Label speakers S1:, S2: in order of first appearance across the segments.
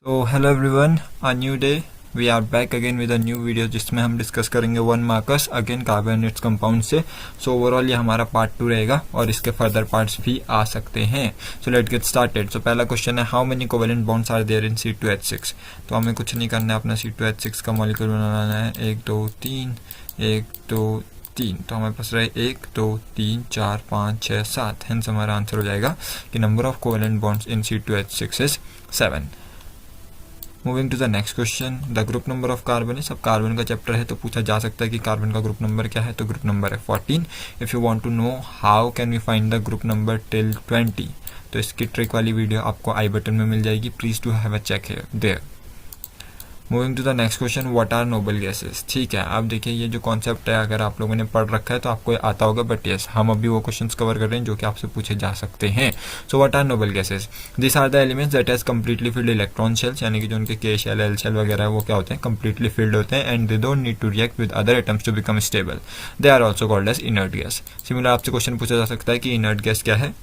S1: तो hello everyone, a new day we are back again with a new video जिसमें हम discuss करेंगे 1 markers again carbon it's compound से। So overall ये हमारा पार्ट 2 रहेगा और इसके फर्दर पार्ट्स भी आ सकते हैं। So let's get started. So पहला क्वेश्चन है, how many covalent bonds are there in C2H6। तो हमें कुछ नहीं करना है, अपना C2H6 का मॉलिक्यूल बनाना है। 1 2 3 1 2 3। तो हमारे पास रहे 1 2 3 4 5 6 7। हेंस हमारा आंसर हो जाएगा कि number of covalent bonds in C2H6 is 7। Moving to the next question, the group number of carbon है। सब कार्बन का चैप्टर है तो पूछा जा सकता है कि कार्बन का ग्रुप नंबर क्या है, तो ग्रुप नंबर है 14। If you want to know how can we find the group number till 20, तो इसकी ट्रिक वाली वीडियो आपको आई बटन में मिल जाएगी, please to have a check here there. Moving to the next question, what are noble gases. ठीक है, अब देखिए ये जो कॉन्सेप्ट है अगर आप लोगों ने पढ़ रखा है तो आपको आता होगा, बट यस हम अभी वो क्वेश्चंस कवर कर रहे हैं जो कि आपसे पूछे जा सकते हैं। So what are noble gases, this are the elements that has completely filled electron shells, यानी कि जो उनके के शेल एल शेल वगैरह है वो क्या होते हैं, कंप्लीटली फिल्ड होते हैं and they don't need to react with other atoms to become stable. They are also called as inert gas. Similar आपसे क्वेश्चन पूछा जा सकता है कि इनर्ट गैस क्या है,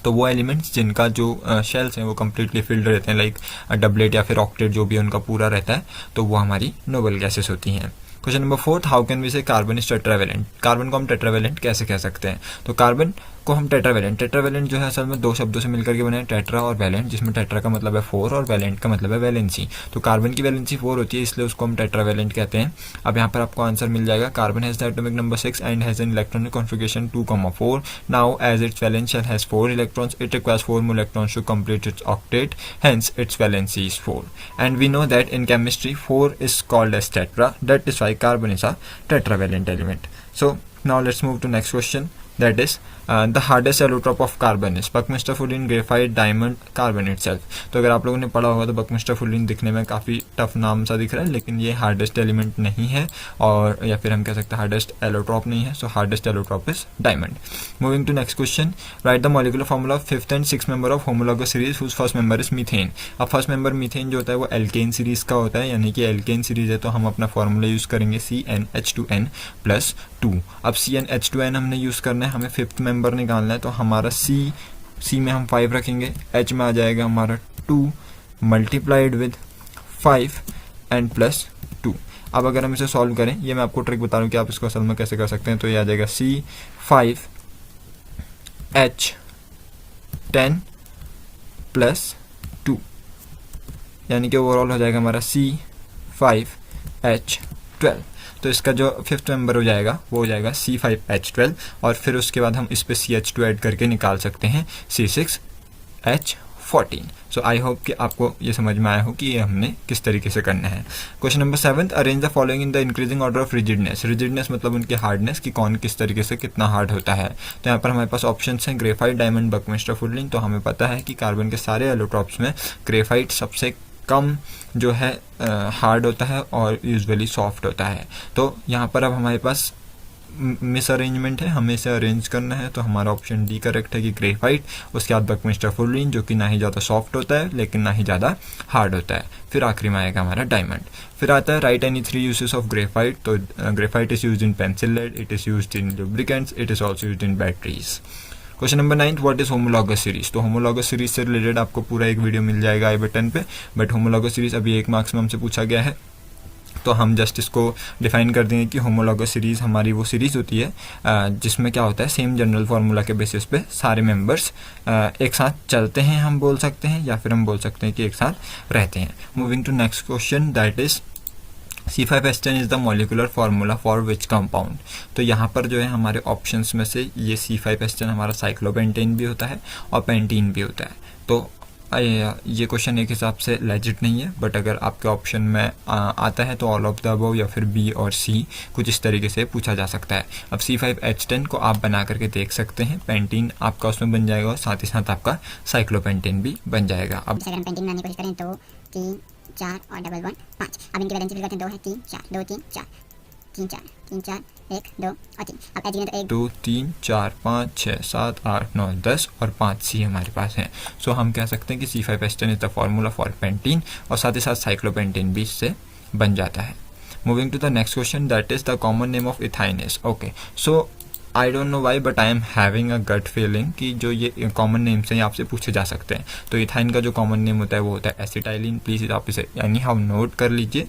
S1: तो वो एलिमेंट्स जिनका जो शेल्स हैं वो कम्प्लीटली फिल्ड रहते हैं, लाइक डबलेट या फिर ऑक्टेट जो भी उनका पूरा रहता है, तो वो हमारी नोबल गैसेस होती हैं। Question number 4, how can we say carbon is tetravalent. Carbon को हम टेट्रावेलेंट कैसे कह सकते हैं, तो कार्बन को हम टेट्रावेलेंट जो है असल में दो शब्दों से मिलकर के बने हैं, टेट्रा और वैलेंट, जिसमें टेट्रा का मतलब है 4 और वैलेंट का मतलब है वैलेंसी। तो कार्बन की वैलेंसी 4 होती है, इसलिए उसको हम टेट्रावेलेंट कहते हैं। अब यहाँ पर आपको आंसर मिल जाएगा, carbon has the atomic number 6 and has an electronic configuration 2,4। Now as its valence shell has 4 electrons, it requires 4 more electrons to complete its octet, hence its valency is 4. And we know that in chemistry 4 is called as tetra, that is why carbon is a tetravalent element. So now let's move to next question, that is the hardest allotrope of carbon is Buckminster Fuller, graphite, diamond, carbon itself. तो अगर आप लोगों ने पढ़ा होगा तो Buckminster फुलिन दिखने में काफ़ी टफ नाम सा दिख रहा है, लेकिन ये हार्डेस्ट एलिमेंट नहीं है, और या फिर हम कह सकते हैं हार्डेस्ट एलोट्रॉप नहीं है। So hardest allotrope is diamond. Moving to next question, write the molecular formula of 5th and 6th member of homologous series whose first member is methane. अब फर्स्ट मेंबर मीथेन जो होता है वो alkene series का होता है, यानी कि एल्केन सीरीज है तो हम अपना फॉर्मूला यूज़ करेंगे CnH2n+2। अब CnH2n हमने यूज़ करना है, हमें 5th मेंबर निकालना है, तो हमारा C में हम 5 रखेंगे, H में आ जाएगा हमारा 2 मल्टीप्लाइड विद 5 एंड +2। अब अगर हम इसे सॉल्व करें, ये मैं आपको ट्रिक बता रहा हूँ कि आप इसको असल में कैसे कर सकते हैं, तो ये आ जाएगा C5H10+2, यानी कि ओवरऑल हो जाएगा हमारा C5H12। तो इसका जो 5th मेंबर हो जाएगा वो हो जाएगा C5H12, और फिर उसके बाद हम इस पे CH2 ऐड करके निकाल सकते हैं C6H14। सो आई होप कि आपको ये समझ में आया हो कि ये हमने किस तरीके से करना है। Question number 7, arrange the following in the increasing order of rigidness. Rigidness मतलब उनकी हार्डनेस, कि कौन किस तरीके से कितना हार्ड होता है। तो यहाँ पर हमारे पास ऑप्शन हैं ग्रेफाइट, डायमंड, बकमिस्टर फुलिन। तो हमें पता है कि कार्बन के सारे एलोट्रॉप्स में ग्रेफाइट सबसे कम जो है हार्ड होता है और यूजुअली सॉफ्ट होता है। तो यहाँ पर अब हमारे पास मिस अरेंजमेंट है, हमें इसे अरेंज करना है, तो हमारा ऑप्शन डी करेक्ट है कि ग्रेफाइट, उसके बाद बकमिस्टर फुलिन जो कि ना ही ज़्यादा सॉफ्ट होता है लेकिन ना ही ज़्यादा हार्ड होता है, फिर आखिरी में आएगा हमारा डायमंड। फिर आता है write any 3 uses of graphite. तो graphite is used in pencil lead, it is used in lubricants, it is also used in batteries. Question number 9, what is homologous series. तो होमोलॉगस सीरीज से related आपको पूरा एक video मिल जाएगा I button पे, but homologous series अभी 1 marks में हमसे पूछा गया है, तो हम जस्ट इसको डिफाइन कर देंगे कि होमोलॉगस सीरीज हमारी वो सीरीज होती है जिसमें क्या होता है, सेम जनरल फार्मूला के बेसिस पे सारे मेंबर्स एक साथ चलते हैं, हम बोल सकते हैं, या फिर हम बोल सकते हैं कि एक साथ रहते हैं। Moving to next question, that is C5H10 is the molecular formula for which compound. तो यहाँ पर जो है हमारे ऑप्शंस में से ये C5H10 हमारा साइक्लोपेंटेन भी होता है और पेंटीन भी होता है। तो ये क्वेश्चन एक हिसाब से लेजिट नहीं है, बट अगर आपके ऑप्शन में आता है तो ऑल ऑफ द अबव या फिर बी और सी कुछ इस तरीके से पूछा जा सकता है। अब C5H10 को आप बना करके देख सकते हैं, पेंटीन आपका उसमें बन जाएगा और साथ ही साथ आपका साइक्लोपेंटेन भी बन जाएगा। अब
S2: अगर हम पेंटीन बनाने की कोशिश करें तो 3 4 और डबल 1 5। अब इनकी वैलेंसी फिर करते हैं 2 है 3 4 2 3 4 3 4 3 4 1 2 और 3। अब एच गिने तो 1
S1: 2 3 4 5 6 7 8 9 10 और 5 सी हमारे पास हैं। सो हम कह सकते हैं कि C5H10 is the formula for pentene, और साथ ही साथ साइक्लोपेंटीन भी इससे बन जाता है। Moving to the next question, that is the common name of ethynes. Okay, so I don't know why but I am having a gut feeling कि जो ये कॉमन नेम से आपसे पूछे जा सकते हैं। तो इथाइन का जो कॉमन नेम होता है वो होता है एसिटाइलिन। प्लीज़ आप इसे एनी हाउ नोट कर लीजिए,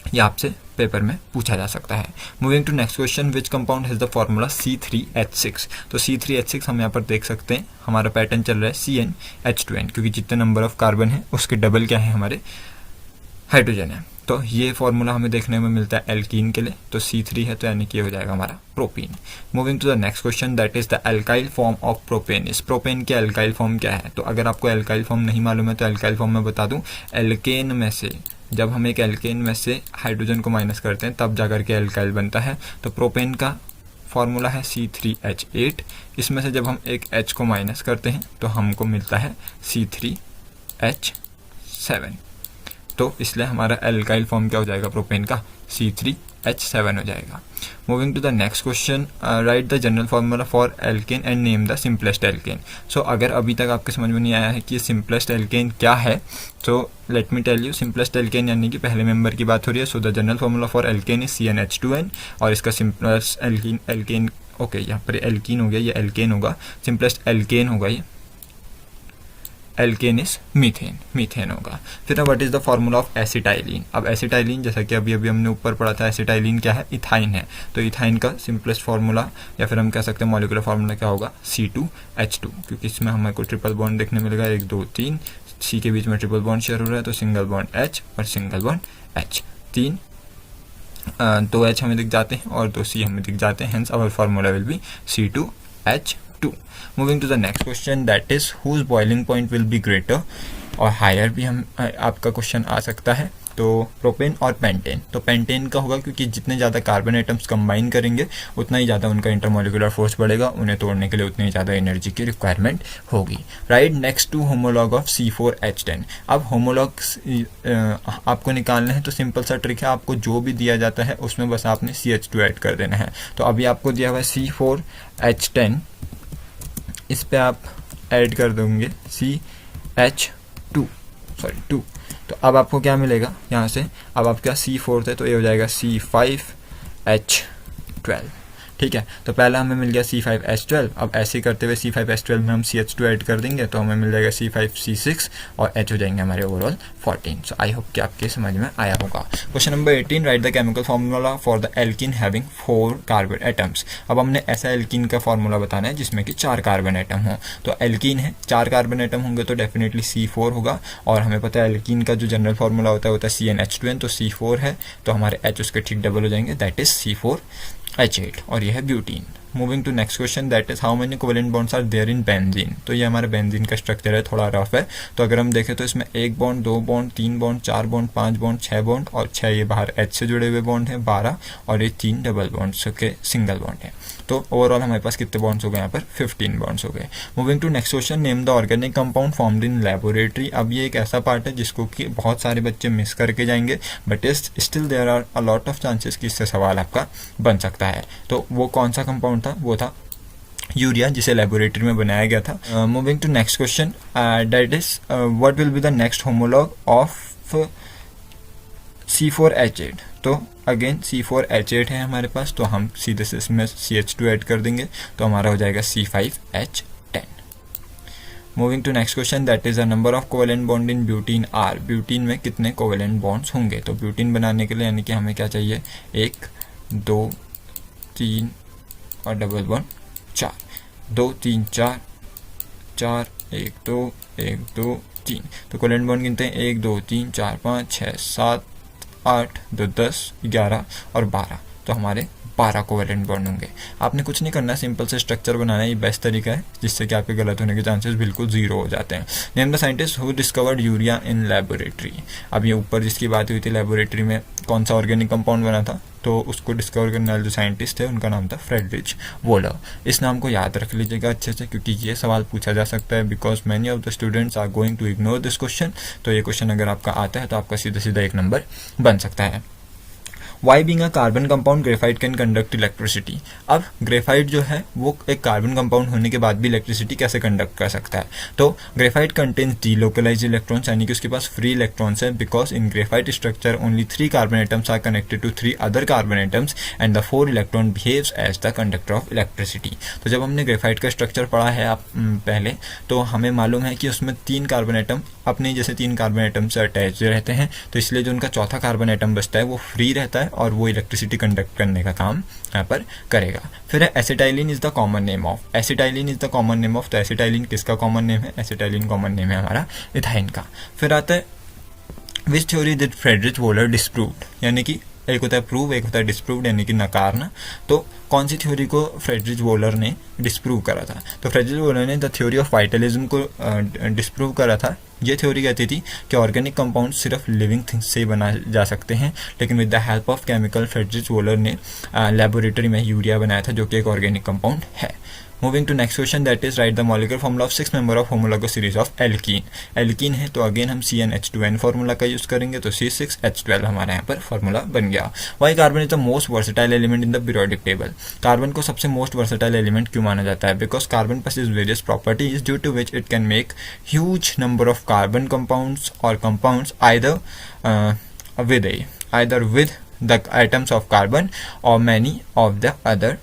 S1: ये आपसे पेपर में पूछा जा सकता है। Moving to next question, which compound has the formula C3H6। तो C3H6 हम यहाँ पर देख सकते हैं, हमारा पैटर्न चल रहा है CnH2n, क्योंकि जितने नंबर ऑफ कार्बन है उसके डबल क्या है, हमारे हाइड्रोजन है। तो ये फॉर्मूला हमें देखने में मिलता है एल्कीन के लिए, तो C3 है तो यानी कि हो जाएगा हमारा propene. Moving to the next question, that is the alkyl form of propane. इस प्रोपेन के एल्काइल फॉर्म क्या है? तो अगर आपको एल्काइल फॉर्म नहीं मालूम है तो एल्काइल फॉर्म मैं बता दूं, एल्केन में से जब हम एक एल्केन में से हाइड्रोजन को माइनस करते हैं तब जाकर के एल्काइल बनता है। तो प्रोपेन का फॉर्मूला है C3H8। इसमें से जब हम एक H को माइनस करते हैं तो हमको मिलता है C3H7। तो इसलिए हमारा एल्काइल फॉर्म क्या हो जाएगा प्रोपेन का? C3H7 हो जाएगा। Moving to the next question, write the general formula for alkene and name the simplest alkene. So अगर अभी तक आपके समझ में नहीं आया है कि सिंपलेस्ट एल्केन क्या है, तो let me tell you, simplest alkane यानी कि पहले मेंबर की बात हो रही है। So the general formula for alkane is CnH2n, और इसका सिंपलेस्ट एल्केन ओके, यहाँ पर एल्कीन हो गया, ये एल्केन होगा, सिंपलेस्ट एल्केन होगा ये, एल्केन इज मीथेन, मीथेन होगा। फिर what is the formula of acetylene. अब एसिटाइलिन जैसा कि अभी हमने ऊपर पढ़ा था, एसिटाइलिन क्या है? इथाइन है। तो इथाइन का सिंपलेस्ट फार्मूला या फिर हम कह सकते हैं मॉलिक्यूलर फार्मूला क्या होगा? C2H2, क्योंकि इसमें हमें को ट्रिपल बॉन्ड देखने मिलेगा, 1 2 3, C के बीच में ट्रिपल बॉन्ड शेयर हो रहा है, तो सिंगल बॉन्ड H और सिंगल बॉन्ड H, 2 H हमें दिख जाते हैं और 2 C हमें दिख जाते हैं, hence our formula will be C2H2। Moving to the next question, that is whose boiling point will be greater, और हायर भी हम आपका क्वेश्चन आ सकता है। तो प्रोपेन और पेंटेन, तो पेंटेन का होगा क्योंकि जितने ज़्यादा कार्बन आइटम्स कंबाइन करेंगे उतना ही ज़्यादा उनका इंटरमोलिकुलर फोर्स बढ़ेगा, उन्हें तोड़ने के लिए उतनी ज़्यादा एनर्जी की रिक्वायरमेंट होगी। Right next to homologue of C4H10। अब होमोलॉग्स आपको निकालने हैं तो सिंपल सा ट्रिक है, आपको जो भी दिया जाता है उसमें बस आपने CH2 ऐड कर देना है। तो अभी आपको दिया हुआ है C4H10, इस पे आप ऐड कर दोगे CH2 तो अब आपको क्या मिलेगा यहाँ से? अब आपका C4 है तो ये हो जाएगा C5H12, ठीक है। तो पहला हमें मिल गया C5H12, अब ऐसे करते हुए C5H12 में हम CH2 ऐड कर देंगे तो हमें मिल जाएगा C5C6 और H हो जाएंगे हमारे ओवरऑल 14। सो आई होप कि आपके समझ में आया होगा। Question number 18, right the chemical formula for the alkene having 4 carbon atoms. अब हमने ऐसा एल्कीन का फार्मूला बताना है जिसमें कि 4 कार्बन एटम हो। तो एल्कीन है, 4 कार्बन एटम होंगे तो डेफिनेटली C4 होगा, और हमें पता है एल्कीन का जो जनरल फार्मूला होता है CnH2n, तो C4 है तो हमारे H उसके ठीक डबल हो जाएंगे, दैट इज C4H8, और यह है butene. Moving to next question, that is how many covalent bonds are there in benzene. तो ये हमारे बेंजीन का स्ट्रक्चर है, थोड़ा रफ है। तो अगर हम देखें तो इसमें 1 bond, 2 bond, 3 bond, 4 bond, 5 bond, 6 bond, और 6 ये बाहर H से जुड़े हुए बॉन्ड है 12, और ये 3 डबल बॉन्ड्स के सिंगल बॉन्ड है। तो ओवरऑल हमारे पास कितने बॉन्ड्स हो गए? यहाँ पर 15 बॉन्ड्स हो गए। Moving to next question, name the organic compound formed in laboratory. अब ये एक ऐसा पार्ट है जिसको कि बहुत सारे बच्चे मिस करके जाएंगे, but still there are a lot of chances कि इससे सवाल आपका बन सकता है। तो वो कौन सा कंपाउंड था? वो था यूरिया, जिसे लेबोरेटरी में बनाया गया था। Moving to next question, that is what will be the next homologue of C4H8। तो अगेन C4H8 है हमारे पास, तो हम सीधे से इसमें CH2 ऐड कर देंगे तो हमारा हो जाएगा C5H10। Moving to next question, that is the number of covalent bond in butene are. Butene में कितने कोवेलेंट बॉन्ड्स होंगे? तो ब्यूटीन बनाने के लिए यानी कि हमें क्या चाहिए? 1 2 3 और डबल बॉन्ड 4, 2 3 4 4 1 2 1 2 3। तो कोवेलेंट बॉन्ड गिनते हैं 1 2 3 4 5 6 7 8 2 10 11 और 12। तो हमारे 12 कोवेलेंट बॉन्ड होंगे। आपने कुछ नहीं करना, सिंपल से स्ट्रक्चर बनाना है, ये बेस्ट तरीका है जिससे कि आपके गलत होने के चांसेस बिल्कुल 0 हो जाते हैं। Name the scientist who discovered urea in laboratory. अब ये ऊपर जिसकी बात हुई थी लेबोरेटरी में कौन सा ऑर्गेनिक कंपाउंड बना था, तो उसको डिस्कवर करने वाले जो साइंटिस्ट थे उनका नाम था फ्रेडरिच वोलर। इस नाम को याद रख लीजिएगा अच्छे से, क्योंकि ये सवाल पूछा जा सकता है, because many of the students are going to ignore this question. तो ये क्वेश्चन अगर आपका आता है तो आपका सीधा सीधा 1 नंबर बन सकता है। Why being a carbon compound graphite can conduct electricity. अब ग्रेफाइट जो है वो एक कार्बन कंपाउंड होने के बाद भी इलेक्ट्रिसिटी कैसे कंडक्ट कर सकता है? तो ग्रेफाइट कंटेन्स डीलोकलाइज्ड इलेक्ट्रॉन्स, यानी कि उसके पास फ्री इलेक्ट्रॉन्स है, because in graphite structure only 3 carbon atoms are connected to 3 other carbon atoms and the 4 electron behaves as the conductor of electricity. तो जब हमने ग्रेफाइट का स्ट्रक्चर पढ़ा है आप पहले, तो हमें मालूम है कि उसमें 3 कार्बन एटम अपने जैसे 3 कार्बन एटम से अटैच रहते हैं, तो इसलिए जो उनका चौथा कार्बन एटम बचता है वो फ्री रहता है और वो इलेक्ट्रिसिटी कंडक्ट करने का काम यहाँ पर करेगा। फिर acetylene is the common name of, acetylene is the common name of, तो एसिटाइलिन किसका कॉमन नेम है? एसिटाइलिन कॉमन नेम है हमारा इथाइन का। फिर आता है विच theory did Friedrich volar disproved, यानी कि एक होता है प्रूव, एक होता है डिस्प्रूव्ड, यानी कि नकारना। तो कौन सी थ्योरी को फ्रेडरिच वोलर ने डिस्प्रूव करा था? तो फ्रेडरिच वोलर ने द थ्योरी ऑफ वाइटलिज्म को डिस्प्रूव करा था। ये थ्योरी कहती थी कि ऑर्गेनिक कंपाउंड सिर्फ लिविंग थिंग्स से ही बनाए जा सकते हैं, लेकिन with the help of chemical Friedrich Wohler ने लेबोरेटरी में यूरिया बनाया था, जो कि एक ऑर्गेनिक कंपाउंड है। Moving to next question, that is write the molecular formula of 6 member of homologous series of alkene. Alkene है तो अगेन हम CnH2n फॉर्मूला का यूज करेंगे, तो C6H12 हमारे यहाँ पर फॉर्मूला बन गया। Why carbon is the most versatile element in the periodic table. Carbon को सबसे मोस्ट वर्सेटाइल एलिमेंट क्यों माना जाता है? Because carbon possesses various properties due to which it can make huge number of carbon compounds और compounds either with the atoms of carbon or many of the other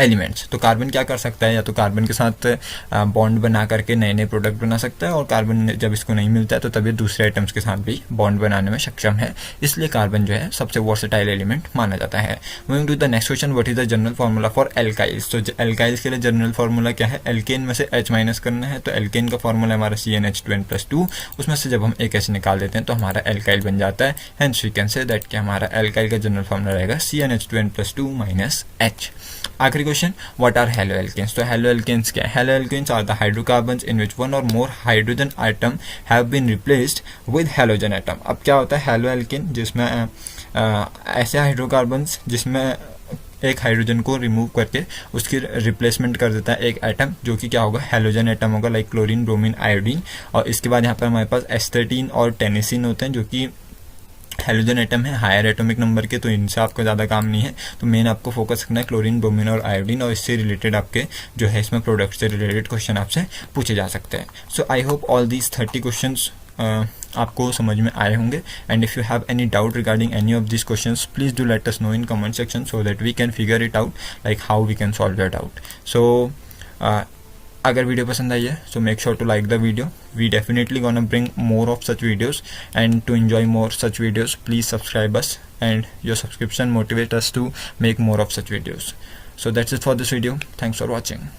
S1: elements. तो carbon क्या कर सकता है? या तो कार्बन के साथ बॉन्ड बना करके नए नए प्रोडक्ट बना सकता है, और कार्बन जब इसको नहीं मिलता है तो तभी दूसरे आइटम्स के साथ भी बॉन्ड बनाने में सक्षम है। इसलिए कार्बन जो है सबसे वर्सेटाइल एलिमेंट माना जाता है। Moving to the next question, what is the general formula for alkyls. तो एल्काइल्स के लिए जनरल फार्मूला क्या है? एल्केन में से H माइनस करना है, तो एल्केन का फार्मूला हमारा CnH2n+2, उसमें से जब हम एक H निकाल देते हैं तो हमारा एल्काइल बन जाता है। Hence we can say that कि हमारा एल्काइल का जनरल फार्मूला रहेगा CnH2n+2 -H। आखिरी question, what are halo alkanes. तो हेलो एल्केन्स क्या है? Halo alkanes are the hydrocarbons in which one or more hydrogen atom have been replaced with halogen atom. अब क्या होता है हेलो एल्केन? जिसमें ऐसे हाइड्रोकार्बन्स जिसमें एक हाइड्रोजन को रिमूव करके उसकी रिप्लेसमेंट कर देता है एक एटम, जो कि क्या होगा? हेलोजन एटम होगा, लाइक क्लोरीन, ब्रोमीन, आयोडीन। और इसके बाद यहाँ पर हमारे पास एस्थेटीन और टेनिसिन होते हैं, जो कि हेलोजन एटम है हायर एटॉमिक नंबर के, तो इनसे आपको ज़्यादा काम नहीं है। तो मेन आपको फोकस रखना है क्लोरीन, ब्रोमीन और आयोडीन, और इससे रिलेटेड आपके जो है इसमें प्रोडक्ट से रिलेटेड क्वेश्चन आपसे पूछे जा सकते हैं। So I hope all these 30 questions आपको समझ में आए होंगे। And if you have any doubt regarding any of this questions, please do let us know in comment section so that we can figure it out like how we can solve it out. So अगर video पसंद आई है so make sure to like the video. We definitely gonna bring more of such videos, and to enjoy more such videos please subscribe us, and your subscription motivates us to make more of such videos. So that's it for this video. Thanks for watching.